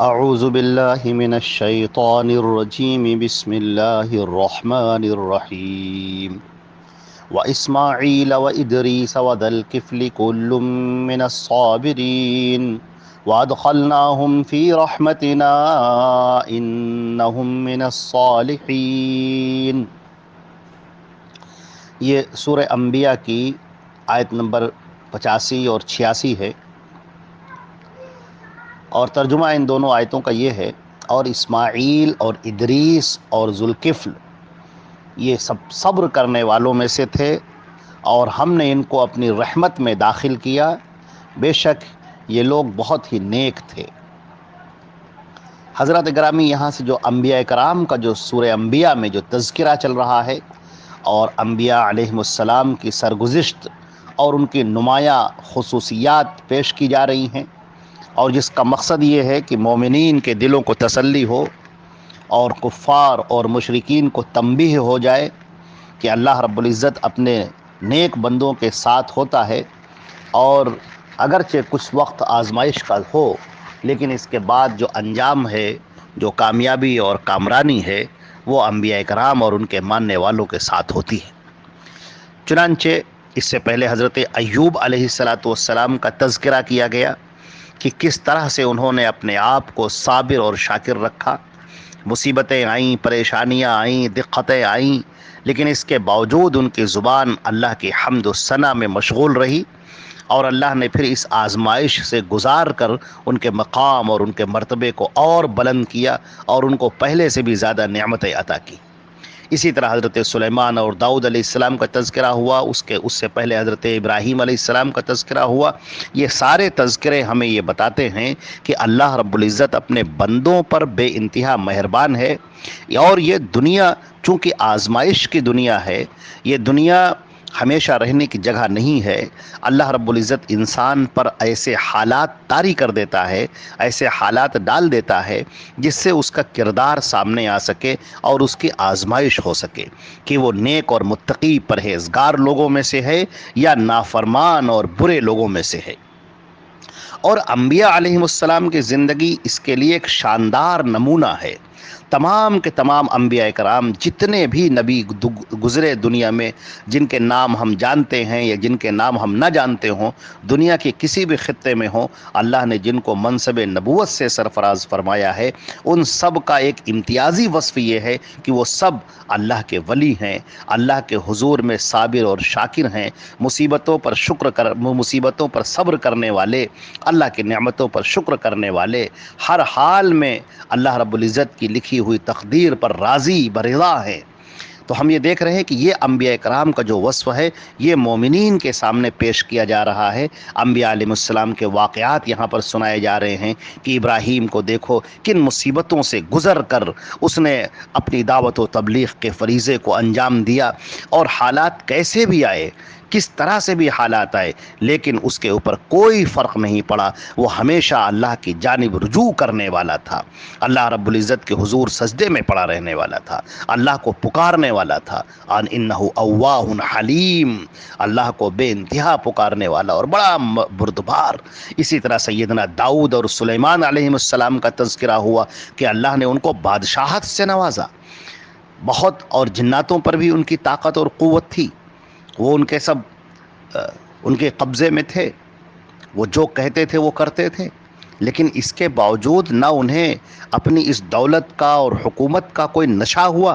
اعوذ باللہ من الشیطان الرجیم بسم اللہ الرحمن الرحیم واسماعیل وادریس وذا الکفل کل من الصابرین وادخلناہم فی رحمتنا انہم من الصالحین۔ یہ سورہ انبیاء کی آیت نمبر 85 اور 86 ہے، اور ترجمہ ان دونوں آیتوں کا یہ ہے: اور اسماعیل اور ادریس اور ذوالکفل یہ سب صبر کرنے والوں میں سے تھے، اور ہم نے ان کو اپنی رحمت میں داخل کیا، بے شک یہ لوگ بہت ہی نیک تھے۔ حضرات گرامی، یہاں سے جو انبیاء کرام کا جو سورہ انبیاء میں جو تذکرہ چل رہا ہے، اور انبیاء علیہم السلام کی سرگزشت اور ان کی نمایاں خصوصیات پیش کی جا رہی ہیں، اور جس کا مقصد یہ ہے کہ مومنین کے دلوں کو تسلی ہو اور کفار اور مشرکین کو تنبیہ ہو جائے کہ اللہ رب العزت اپنے نیک بندوں کے ساتھ ہوتا ہے، اور اگرچہ کچھ وقت آزمائش کا ہو، لیکن اس کے بعد جو انجام ہے، جو کامیابی اور کامرانی ہے، وہ انبیاء کرام اور ان کے ماننے والوں کے ساتھ ہوتی ہے۔ چنانچہ اس سے پہلے حضرت ایوب علیہ السلام کا تذکرہ کیا گیا کہ کس طرح سے انہوں نے اپنے آپ کو صابر اور شاکر رکھا۔ مصیبتیں آئیں، پریشانیاں آئیں، دقتیں آئیں، لیکن اس کے باوجود ان کی زبان اللہ کی حمد و ثنا میں مشغول رہی، اور اللہ نے پھر اس آزمائش سے گزار کر ان کے مقام اور ان کے مرتبے کو اور بلند کیا، اور ان کو پہلے سے بھی زیادہ نعمتیں عطا کی۔ اسی طرح حضرت سلیمان اور داؤد علیہ السلام کا تذکرہ ہوا، اس سے پہلے حضرت ابراہیم علیہ السلام کا تذکرہ ہوا۔ یہ سارے تذکرے ہمیں یہ بتاتے ہیں کہ اللہ رب العزت اپنے بندوں پر بے انتہا مہربان ہے، اور یہ دنیا چونکہ آزمائش کی دنیا ہے، یہ دنیا ہمیشہ رہنے کی جگہ نہیں ہے۔ اللہ رب العزت انسان پر ایسے حالات طاری کر دیتا ہے، ایسے حالات ڈال دیتا ہے جس سے اس کا کردار سامنے آ سکے اور اس کی آزمائش ہو سکے کہ وہ نیک اور متقی پرہیزگار لوگوں میں سے ہے یا نافرمان اور برے لوگوں میں سے ہے۔ اور انبیاء علیہم السلام کی زندگی اس کے لیے ایک شاندار نمونہ ہے۔ تمام کے تمام انبیاء کرام، جتنے بھی نبی گزرے دنیا میں، جن کے نام ہم جانتے ہیں یا جن کے نام ہم نہ جانتے ہوں، دنیا کے کسی بھی خطے میں ہوں، اللہ نے جن کو منصب نبوت سے سرفراز فرمایا ہے، ان سب کا ایک امتیازی وصف یہ ہے کہ وہ سب اللہ کے ولی ہیں، اللہ کے حضور میں صابر اور شاکر ہیں، مصیبتوں پر صبر کرنے والے، اللہ کی نعمتوں پر شکر کرنے والے، ہر حال میں اللہ رب العزت کی لکھی ہوئی تقدیر پر راضی برضا ہیں۔ تو ہم یہ دیکھ رہے ہیں کہ یہ انبیاء کرام کا جو وصف ہے، یہ مومنین کے سامنے پیش کیا جا رہا ہے۔ انبیاء علیہ السلام کے واقعات یہاں پر سنائے جا رہے ہیں کہ ابراہیم کو دیکھو کن مصیبتوں سے گزر کر اس نے اپنی دعوت و تبلیغ کے فریضے کو انجام دیا، اور حالات کیسے بھی آئے، کس طرح سے بھی حالات آئے، لیکن اس کے اوپر کوئی فرق نہیں پڑا، وہ ہمیشہ اللہ کی جانب رجوع کرنے والا تھا، اللہ رب العزت کے حضور سجدے میں پڑا رہنے والا تھا، اللہ کو پکارنے والا تھا، ان انہ اواہ حلیم، اللہ کو بے انتہا پکارنے والا اور بڑا بردبار۔ اسی طرح سیدنا داؤد اور سلیمان علیہ السلام کا تذکرہ ہوا کہ اللہ نے ان کو بادشاہت سے نوازا بہت، اور جناتوں پر بھی ان کی طاقت اور قوت تھی، وہ ان کے سب ان کے قبضے میں تھے، وہ جو کہتے تھے وہ کرتے تھے، لیکن اس کے باوجود نہ انہیں اپنی اس دولت کا اور حکومت کا کوئی نشہ ہوا،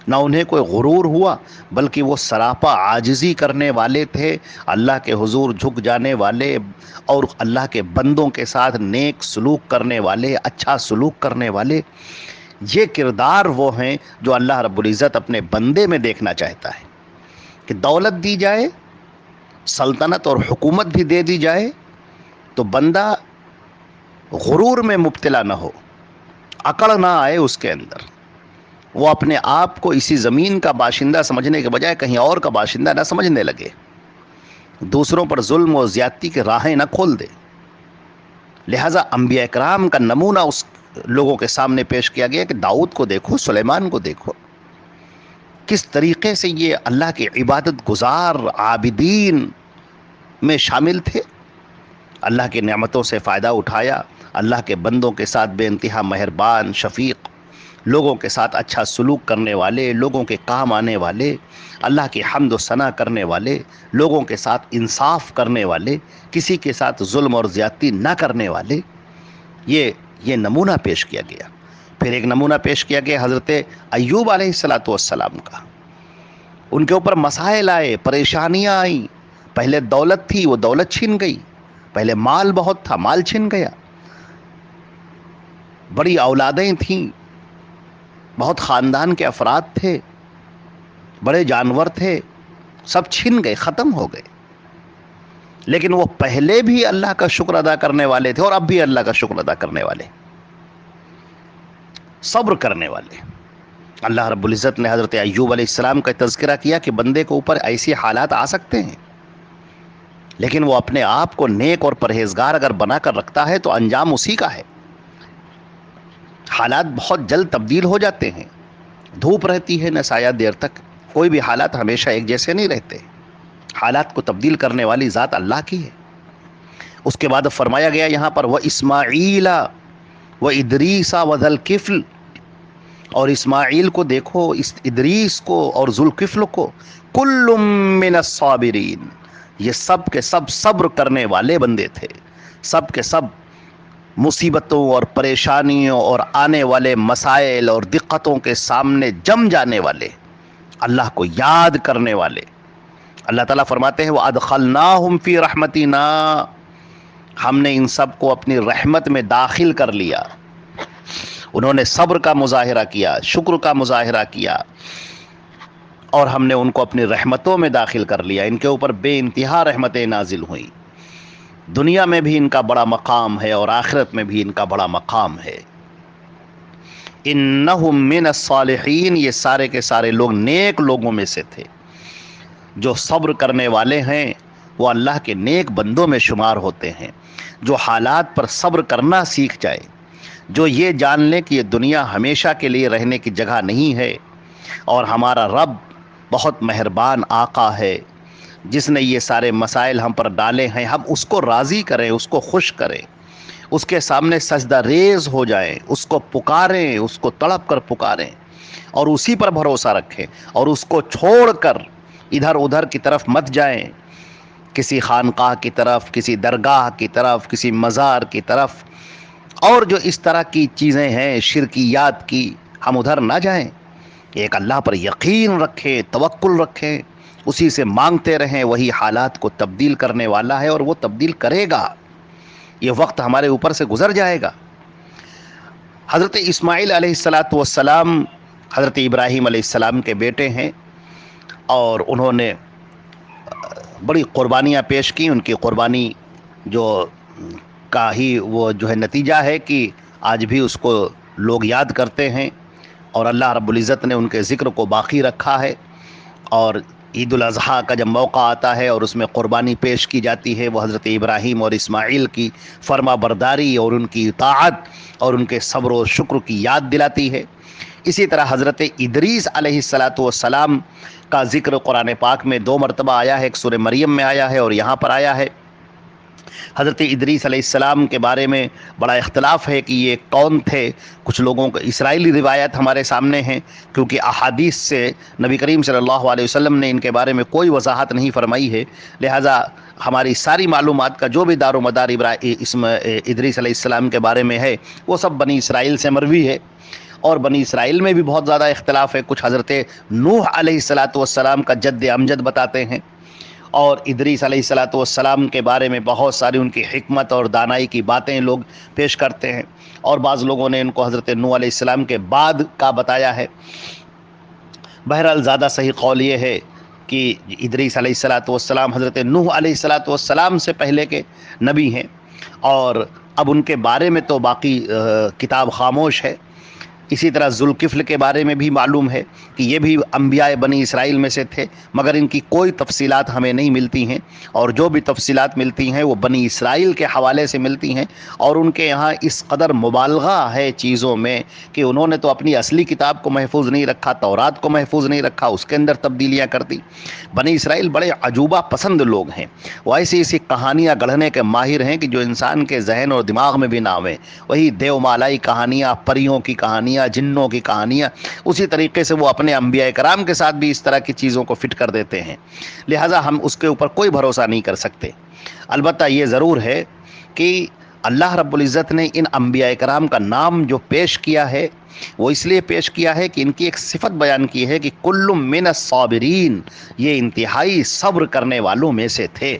نہ انہیں کوئی غرور ہوا، بلکہ وہ سراپا عاجزی کرنے والے تھے، اللہ کے حضور جھک جانے والے، اور اللہ کے بندوں کے ساتھ نیک سلوک کرنے والے، اچھا سلوک کرنے والے۔ یہ کردار وہ ہیں جو اللہ رب العزت اپنے بندے میں دیکھنا چاہتا ہے، کہ دولت دی جائے، سلطنت اور حکومت بھی دے دی جائے، تو بندہ غرور میں مبتلا نہ ہو، اکڑ نہ آئے اس کے اندر، وہ اپنے آپ کو اسی زمین کا باشندہ سمجھنے کے بجائے کہیں اور کا باشندہ نہ سمجھنے لگے، دوسروں پر ظلم و زیادتی کے راہیں نہ کھول دے۔ لہٰذا انبیاء کرام کا نمونہ اس لوگوں کے سامنے پیش کیا گیا کہ داؤد کو دیکھو، سلیمان کو دیکھو، کس طریقے سے یہ اللہ کے عبادت گزار عابدین میں شامل تھے، اللہ کی نعمتوں سے فائدہ اٹھایا، اللہ کے بندوں کے ساتھ بے انتہا مہربان، شفیق، لوگوں کے ساتھ اچھا سلوک کرنے والے، لوگوں کے کام آنے والے، اللہ کی حمد و ثنا کرنے والے، لوگوں کے ساتھ انصاف کرنے والے، کسی کے ساتھ ظلم اور زیادتی نہ کرنے والے، یہ نمونہ پیش کیا گیا۔ پھر ایک نمونہ پیش کیا گیا حضرت ایوب علیہ السلام کا۔ ان کے اوپر مسائل آئے، پریشانیاں آئیں، پہلے دولت تھی، وہ دولت چھن گئی، پہلے مال بہت تھا، مال چھن گیا، بڑی اولادیں تھیں، بہت خاندان کے افراد تھے، بڑے جانور تھے، سب چھن گئے، ختم ہو گئے، لیکن وہ پہلے بھی اللہ کا شکر ادا کرنے والے تھے اور اب بھی اللہ کا شکر ادا کرنے والے، صبر کرنے والے۔ اللہ رب العزت نے حضرت ایوب علیہ السلام کا تذکرہ کیا کہ بندے کے اوپر ایسی حالات آ سکتے ہیں، لیکن وہ اپنے آپ کو نیک اور پرہیزگار اگر بنا کر رکھتا ہے تو انجام اسی کا ہے۔ حالات بہت جلد تبدیل ہو جاتے ہیں، دھوپ رہتی ہے نہ سایہ دیر تک، کوئی بھی حالات ہمیشہ ایک جیسے نہیں رہتے، حالات کو تبدیل کرنے والی ذات اللہ کی ہے۔ اس کے بعد فرمایا گیا یہاں پر وَإِسْمَاعِيلَ وَإِدْرِيسَ وَذَا الْكِفْلِ، اور اسماعیل کو دیکھو، ادریس کو اور ذوالکفل کو، کل من الصابرین، یہ سب کے سب صبر کرنے والے بندے تھے، سب کے سب مصیبتوں اور پریشانیوں اور آنے والے مسائل اور دقتوں کے سامنے جم جانے والے، اللہ کو یاد کرنے والے۔ اللہ تعالیٰ فرماتے ہیں وَأَدْخَلْنَاهُمْ فِي رَحْمَتِنَا، ہم نے ان سب کو اپنی رحمت میں داخل کر لیا۔ انہوں نے صبر کا مظاہرہ کیا، شکر کا مظاہرہ کیا، اور ہم نے ان کو اپنی رحمتوں میں داخل کر لیا۔ ان کے اوپر بے انتہا رحمتیں نازل ہوئیں، دنیا میں بھی ان کا بڑا مقام ہے اور آخرت میں بھی ان کا بڑا مقام ہے۔ انہم من الصالحین، یہ سارے کے سارے لوگ نیک لوگوں میں سے تھے۔ جو صبر کرنے والے ہیں وہ اللہ کے نیک بندوں میں شمار ہوتے ہیں۔ جو حالات پر صبر کرنا سیکھ جائے، جو یہ جان لے کہ یہ دنیا ہمیشہ کے لیے رہنے کی جگہ نہیں ہے، اور ہمارا رب بہت مہربان آقا ہے جس نے یہ سارے مسائل ہم پر ڈالے ہیں، ہم اس کو راضی کریں، اس کو خوش کریں، اس کے سامنے سجدہ ریز ہو جائیں، اس کو پکاریں، اس کو تڑپ کر پکاریں اور اسی پر بھروسہ رکھیں، اور اس کو چھوڑ کر ادھر ادھر کی طرف مت جائیں، کسی خانقاہ کی طرف، کسی درگاہ کی طرف، کسی مزار کی طرف، اور جو اس طرح کی چیزیں ہیں شرکیات کی، ہم ادھر نہ جائیں۔ ایک اللہ پر یقین رکھیں، توکل رکھیں، اسی سے مانگتے رہیں، وہی حالات کو تبدیل کرنے والا ہے اور وہ تبدیل کرے گا۔ یہ وقت ہمارے اوپر سے گزر جائے گا۔ حضرت اسماعیل علیہ السلام حضرت ابراہیم علیہ السلام کے بیٹے ہیں، اور انہوں نے بڑی قربانیاں پیش کی۔ ان کی قربانی جو کا ہی وہ جو ہے نتیجہ ہے کہ آج بھی اس کو لوگ یاد کرتے ہیں، اور اللہ رب العزت نے ان کے ذکر کو باقی رکھا ہے۔ اور عید الاضحیٰ کا جب موقع آتا ہے اور اس میں قربانی پیش کی جاتی ہے، وہ حضرت ابراہیم اور اسماعیل کی فرما برداری اور ان کی اطاعت اور ان کے صبر و شکر کی یاد دلاتی ہے۔ اسی طرح حضرت ادریس علیہ السلام کا ذکر قرآن پاک میں 2 مرتبہ آیا ہے، ایک سورہ مریم میں آیا ہے اور یہاں پر آیا ہے۔ حضرت ادریس علیہ السلام کے بارے میں بڑا اختلاف ہے کہ یہ کون تھے۔ کچھ لوگوں کو اسرائیلی روایت ہمارے سامنے ہیں، کیونکہ احادیث سے نبی کریم صلی اللہ علیہ وسلم نے ان کے بارے میں کوئی وضاحت نہیں فرمائی ہے، لہٰذا ہماری ساری معلومات کا جو بھی دار و مدار ادریس علیہ السلام کے بارے میں ہے وہ سب بنی اسرائیل سے مروی ہے۔ اور بنی اسرائیل میں بھی بہت زیادہ اختلاف ہے، کچھ حضرت نوح علیہ السلام کا جد امجد بتاتے ہیں، اور ادریس علیہ السلام کے بارے میں بہت ساری ان کی حکمت اور دانائی کی باتیں لوگ پیش کرتے ہیں، اور بعض لوگوں نے ان کو حضرت نوح علیہ السلام کے بعد کا بتایا ہے۔ بہرحال زیادہ صحیح قول یہ ہے کہ ادریس علیہ السلام حضرت نوح علیہ السلام سے پہلے کے نبی ہیں، اور اب ان کے بارے میں تو باقی کتاب خاموش ہے، اسی طرح ذوالکفل کے بارے میں بھی معلوم ہے کہ یہ بھی انبیاء بنی اسرائیل میں سے تھے، مگر ان کی کوئی تفصیلات ہمیں نہیں ملتی ہیں، اور جو بھی تفصیلات ملتی ہیں وہ بنی اسرائیل کے حوالے سے ملتی ہیں، اور ان کے یہاں اس قدر مبالغہ ہے چیزوں میں کہ انہوں نے تو اپنی اصلی کتاب کو محفوظ نہیں رکھا، تورات کو محفوظ نہیں رکھا، اس کے اندر تبدیلیاں کر دی۔ بنی اسرائیل بڑے عجوبہ پسند لوگ ہیں، وہ ایسی ایسی کہانیاں گڑھنے کے ماہر ہیں کہ جو انسان کے ذہن اور دماغ میں بھی نہ آویں۔ وہی دیو مالائی کہانیاں، پریوں کی کہانیاں، جنوں کی کہانیاں، اسی طریقے سے وہ اپنے انبیاء کرام کے ساتھ بھی اس طرح کی چیزوں کو فٹ کر دیتے ہیں، لہٰذا ہم اس کے اوپر کوئی بھروسہ نہیں کر سکتے۔ البتہ یہ ضرور ہے کہ اللہ رب العزت نے ان انبیاء کرام کا نام جو پیش کیا ہے وہ اس لیے پیش کیا ہے کہ ان کی ایک صفت بیان کی ہے کہ کل من الصابرین، یہ انتہائی صبر کرنے والوں میں سے تھے۔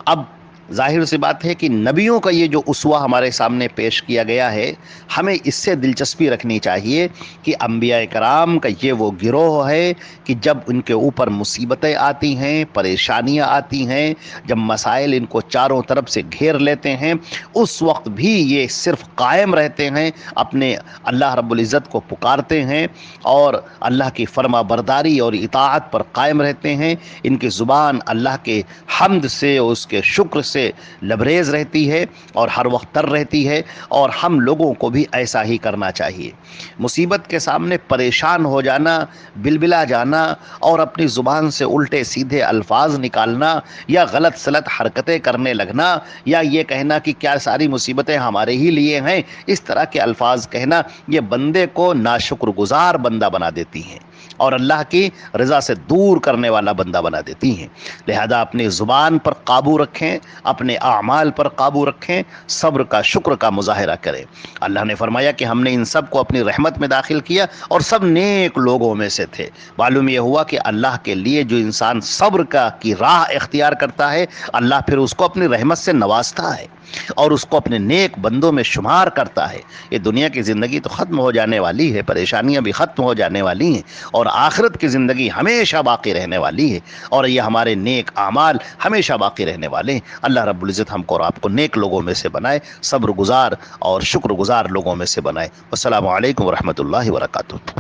اب ظاہر سی بات ہے کہ نبیوں کا یہ جو اسوہ ہمارے سامنے پیش کیا گیا ہے، ہمیں اس سے دلچسپی رکھنی چاہیے کہ انبیاء کرام کا یہ وہ گروہ ہے کہ جب ان کے اوپر مصیبتیں آتی ہیں، پریشانیاں آتی ہیں، جب مسائل ان کو چاروں طرف سے گھیر لیتے ہیں، اس وقت بھی یہ صرف قائم رہتے ہیں، اپنے اللہ رب العزت کو پکارتے ہیں اور اللہ کی فرما برداری اور اطاعت پر قائم رہتے ہیں۔ ان کی زبان اللہ کے حمد سے اور اس کے شکر سے لبریز رہتی ہے اور ہر وقت تر رہتی ہے، اور ہم لوگوں کو بھی ایسا ہی کرنا چاہیے۔ مصیبت کے سامنے پریشان ہو جانا، بلبلا جانا اور اپنی زبان سے الٹے سیدھے الفاظ نکالنا یا غلط سلط حرکتیں کرنے لگنا یا یہ کہنا کہ کیا ساری مصیبتیں ہمارے ہی لیے ہیں، اس طرح کے الفاظ کہنا یہ بندے کو ناشکر گزار بندہ بنا دیتی ہیں اور اللہ کی رضا سے دور کرنے والا بندہ بنا دیتی ہیں۔ لہذا اپنی زبان پر قابو رکھیں، اپنے اعمال پر قابو رکھیں، صبر کا شکر کا مظاہرہ کریں۔ اللہ نے فرمایا کہ ہم نے ان سب کو اپنی رحمت میں داخل کیا اور سب نیک لوگوں میں سے تھے۔ معلوم یہ ہوا کہ اللہ کے لیے جو انسان صبر کی راہ اختیار کرتا ہے، اللہ پھر اس کو اپنی رحمت سے نوازتا ہے اور اس کو اپنے نیک بندوں میں شمار کرتا ہے۔ یہ دنیا کی زندگی تو ختم ہو جانے والی ہے، پریشانیاں بھی ختم ہو جانے والی ہیں، اور آخرت کی زندگی ہمیشہ باقی رہنے والی ہے، اور یہ ہمارے نیک اعمال ہمیشہ باقی رہنے والے ہیں۔ اللہ رب العزت ہم کو اور آپ کو نیک لوگوں میں سے بنائے، صبر گزار اور شکر گزار لوگوں میں سے بنائے۔ والسلام علیکم ورحمۃ اللہ وبرکاتہ۔